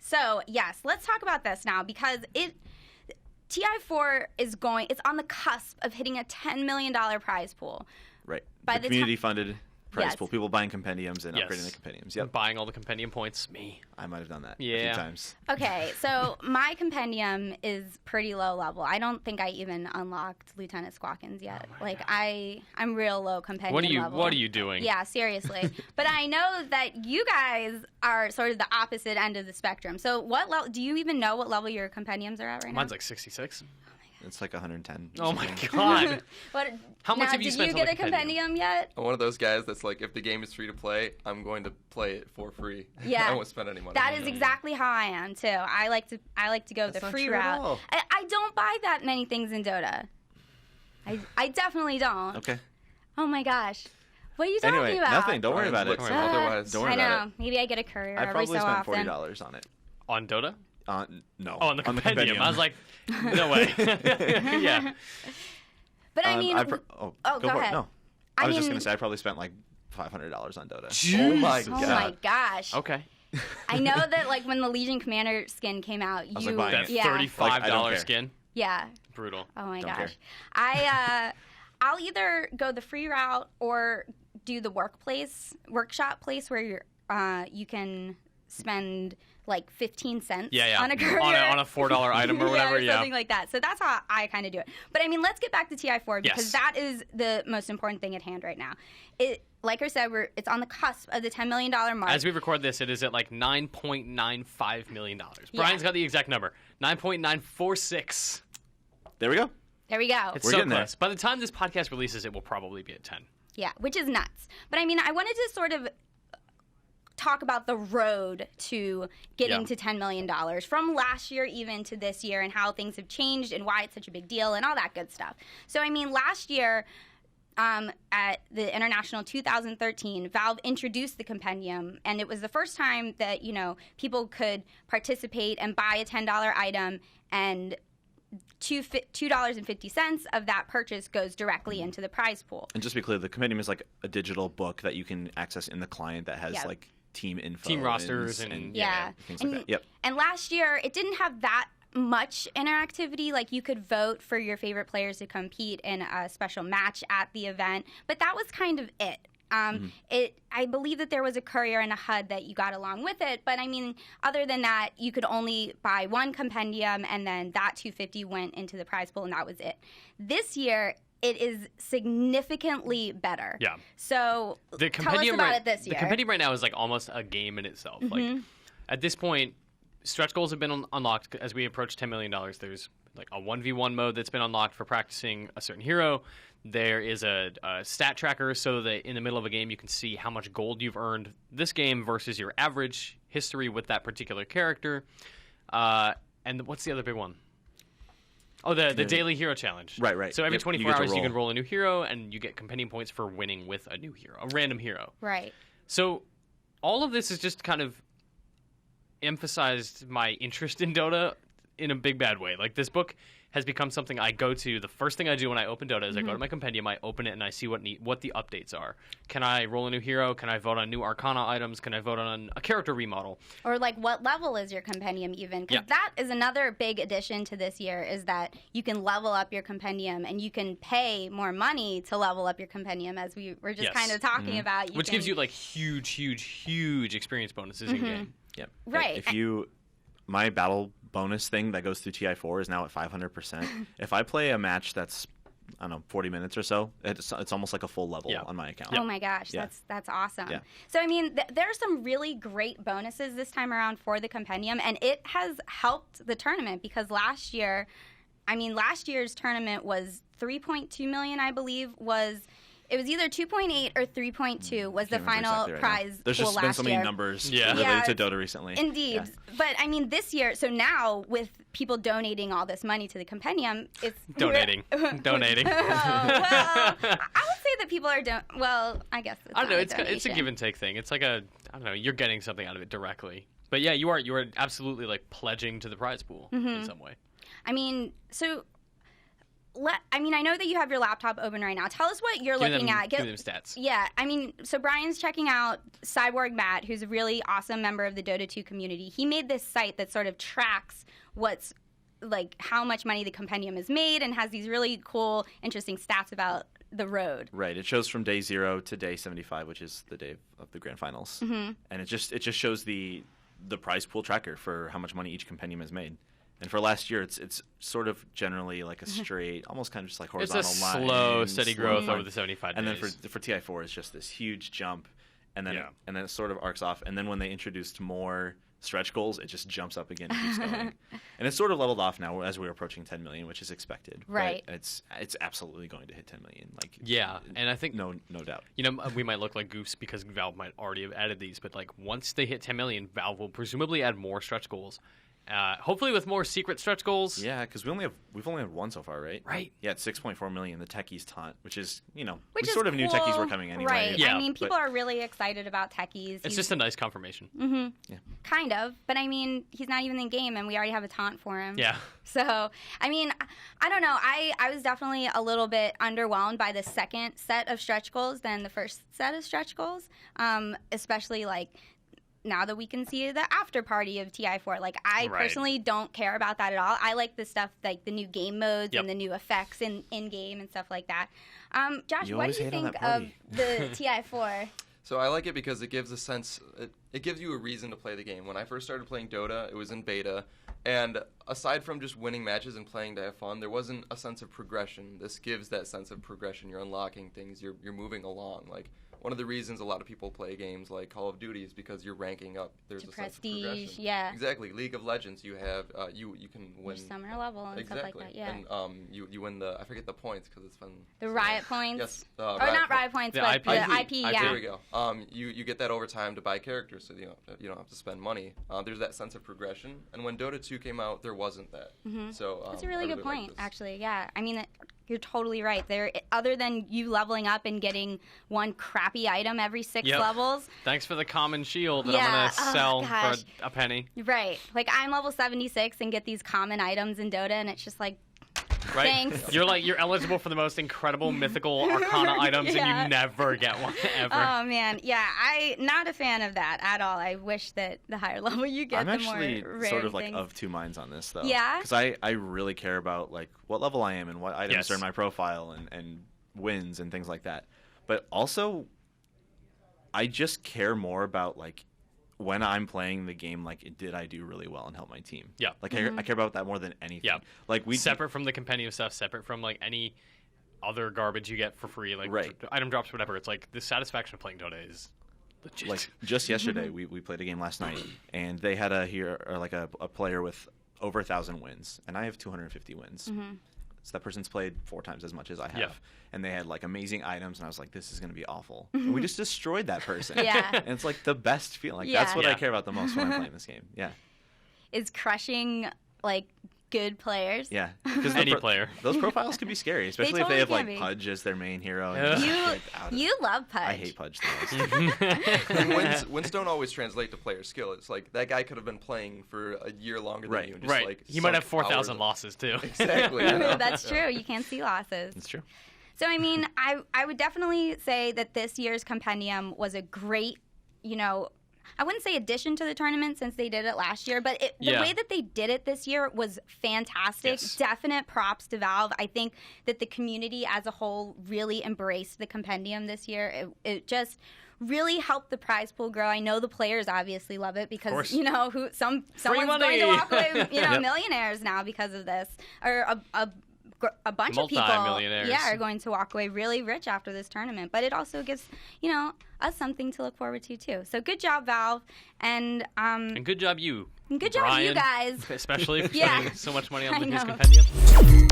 So, yes, let's talk about this now because TI4 is it's on the cusp of hitting a $10 million prize pool. Right. The community-funded prize pool. People buying compendiums and upgrading the compendiums. Yep. Buying all the compendium points. Me. I might have done that a few times. Okay, so my compendium is pretty low level. I don't think I even unlocked Lieutenant Squawkins yet. I'm real low compendium level. What are you doing? Yeah, seriously. But I know that you guys are sort of the opposite end of the spectrum. So what level? Do you even know what level your compendiums are at right now? Mine's like 66. It's like 110. Oh my god! How much have you spent? Did you get a compendium yet? I'm one of those guys that's like, if the game is free to play, I'm going to play it for free. Yeah, I won't spend any money. That is exactly how I am too. I like to go the free route. I don't buy that many things in Dota. I definitely don't. Okay. Oh my gosh. What are you talking about? Nothing. Don't worry about it. Otherwise, don't worry about it. Maybe I get a courier every so often. I probably often. spent $40 on it. On Dota? No. Oh, on the compendium. I was like, no way. Yeah. But I mean, go ahead. No. I was just going to say I probably spent like $500 on Dota. Jeez. Oh my god. Oh my gosh. Okay. I know that like when the Legion Commander skin came out, I was like buying that $35 skin. Yeah. Brutal. Oh my Don't gosh. care. I'll either go the free route or do the workshop place where you can spend like 15 cents on a courier. On a $4 item or whatever, something like that. So that's how I kind of do it. But I mean, let's get back to TI4 because that is the most important thing at hand right now. Like I said, it's on the cusp of the $10 million mark. As we record this, it is at like $9.95 million. Brian's got the exact number. 9.946. There we go. There we go. It's so close. By the time this podcast releases, it will probably be at 10. Yeah, which is nuts. But I mean, I wanted to sort of talk about the road to getting to $10 million from last year even to this year and how things have changed and why it's such a big deal and all that good stuff. So, I mean, last year at the International 2013, Valve introduced the compendium, and it was the first time that, people could participate and buy a $10 item, and $2.50 of that purchase goes directly into the prize pool. And just to be clear, the compendium is like a digital book that you can access in the client that has like team info, team rosters, and things like that. Yep. And last year, it didn't have that much interactivity. Like, you could vote for your favorite players to compete in a special match at the event, but that was kind of it. I believe that there was a courier and a HUD that you got along with it, but I mean, other than that, you could only buy one compendium, and then that $250 went into the prize pool, and that was it. This year, it is significantly better. Yeah. So tell us about it this year. The compendium right now is like almost a game in itself. Like at this point, stretch goals have been unlocked. As we approach $10 million, there's like a 1v1 mode that's been unlocked for practicing a certain hero. There is a stat tracker so that in the middle of a game you can see how much gold you've earned this game versus your average history with that particular character. And what's the other big one? Oh, the daily hero challenge. Right. So every 24 hours you can roll a new hero, and you get compendium points for winning with a new hero, a random hero. Right. So all of this has just kind of emphasized my interest in Dota in a big bad way. Like, this book has become something I go to. The first thing I do when I open Dota is I go to my compendium, I open it, and I see what the updates are. Can I roll a new hero? Can I vote on new Arcana items? Can I vote on a character remodel? Or, like, what level is your compendium even? Because that is another big addition to this year, is that you can level up your compendium, and you can pay more money to level up your compendium, as we were just kind of talking about. Which gives you, like, huge experience bonuses in-game. Yep. Right. My battle bonus thing that goes through TI4 is now at 500%. If I play a match that's, I don't know, 40 minutes or so, it's almost like a full level on my account. Oh my gosh, that's awesome. Yeah. So I mean, there are some really great bonuses this time around for the compendium, and it has helped the tournament because last year's tournament was 3.2 million, I believe, it was either 2.8 or 3.2 was the final prize. There's just been so many numbers related to Dota recently. Indeed. Yeah. But, I mean, this year, so now with people donating all this money to the compendium, it's... Donating. Well, I would say that people are... Well, I guess it's I don't know. It's a give and take thing. It's like you're getting something out of it directly. But, yeah, you are absolutely, like, pledging to the prize pool in some way. I mean, so... I know that you have your laptop open right now. Tell us what you're looking at. Give them stats. Yeah, so Brian's checking out Cyborg Matt, who's a really awesome member of the Dota 2 community. He made this site that sort of tracks what's like how much money the compendium has made and has these really cool, interesting stats about the road. Right. It shows from day 0 to day 75, which is the day of the grand finals. Mm-hmm. And it just shows the prize pool tracker for how much money each compendium has made. And for last year, it's sort of generally like a straight, almost kind of just like horizontal line. It's a slow, steady growth over the 75 days. And then for TI4, it's just this huge jump, and then it sort of arcs off. And then when they introduced more stretch goals, it just jumps up again and keeps going. And it's sort of leveled off now as we're approaching 10 million, which is expected. Right. But it's absolutely going to hit 10 million. Like, yeah, and I think no doubt. We might look like goofs because Valve might already have added these, but like once they hit 10 million, Valve will presumably add more stretch goals. Hopefully with more secret stretch goals. Yeah, because we've only had one so far, right? Right. Yeah, it's 6.4 million. The techies taunt, which is we is sort of knew cool. techies were coming anyway. Right. Yeah, people are really excited about techies. It's just a nice confirmation. Mm-hmm. Yeah. Kind of, but he's not even in the game, and we already have a taunt for him. Yeah. So I don't know. I was definitely a little bit underwhelmed by the second set of stretch goals than the first set of stretch goals, especially like. Now that we can see the after party of TI4. Like, I personally don't care about that at all. I like the stuff, like the new game modes and the new effects in-game and stuff like that. Josh, what do you think of the TI4? So I like it because it gives a sense, it gives you a reason to play the game. When I first started playing Dota, it was in beta, and aside from just winning matches and playing to have fun, there wasn't a sense of progression. This gives that sense of progression. You're unlocking things, you're moving along. Like, one of the reasons a lot of people play games like Call of Duty is because you're ranking up. There's a sense of progression. Yeah. Exactly. League of Legends, you have you can win. Your summer level and stuff like that. Yeah. And you win the, I forget the points because it's fun. The riot points. Yes. Or not riot points, but IP. the IP. Yeah. There we go. You get that overtime to buy characters, so you don't have to spend money. There's that sense of progression, and when Dota 2 came out, there wasn't that. Mm-hmm. So that's a really good point, actually. Yeah. You're totally right. Other than you leveling up and getting one crappy item every 6 levels. Thanks for the common shield that I'm going to sell for a penny. Right. Like, I'm level 76 and get these common items in Dota, and it's just like, thanks. You're eligible for the most incredible mythical arcana items, and you never get one ever. Oh man, yeah, not a fan of that at all. I wish that the higher level you get, the more rare things. I'm actually sort of like of two minds on this, though. Yeah. Because I really care about like what level I am and what items are in my profile and wins and things like that. But also, I just care more about like when I'm playing the game, like, did I do really well and help my team? Yeah. Like, I care about that more than anything. Yeah. Like, separate from the compendium stuff, separate from, like, any other garbage you get for free, like, item drops, whatever. It's like, the satisfaction of playing Dota is legit. Like, just yesterday, we played a game last night, and they had a player with over 1,000 wins, and I have 250 wins. Mm-hmm. So that person's played 4 times as much as I have. Yeah. And they had, like, amazing items, and I was like, this is going to be awful. And we just destroyed that person. Yeah. And it's, like, the best feeling. Like, that's what I care about the most when I'm playing this game. Yeah. Is crushing, like, good players. Yeah. Any player. Those profiles can be scary, especially if they have, like, Pudge as their main hero. And you love Pudge. I hate Pudge the most. Wins don't always translate to player skill. It's like, that guy could have been playing for a year longer than you. And just, like, he might have 4,000 losses, too. Exactly. That's true. You can't see losses. That's true. So, I mean, I would definitely say that this year's compendium was a great, I wouldn't say addition to the tournament since they did it last year, but the way that they did it this year was fantastic. Yes. Definite props to Valve. I think that the community as a whole really embraced the compendium this year. It just really helped the prize pool grow. I know the players obviously love it because someone's going to walk away millionaires now because of this, or a bunch of people are going to walk away really rich after this tournament. But it also gives us something to look forward to too. So good job, Valve, and good job you. And good job Brian, you guys, especially for spending so much money on his know. compendium.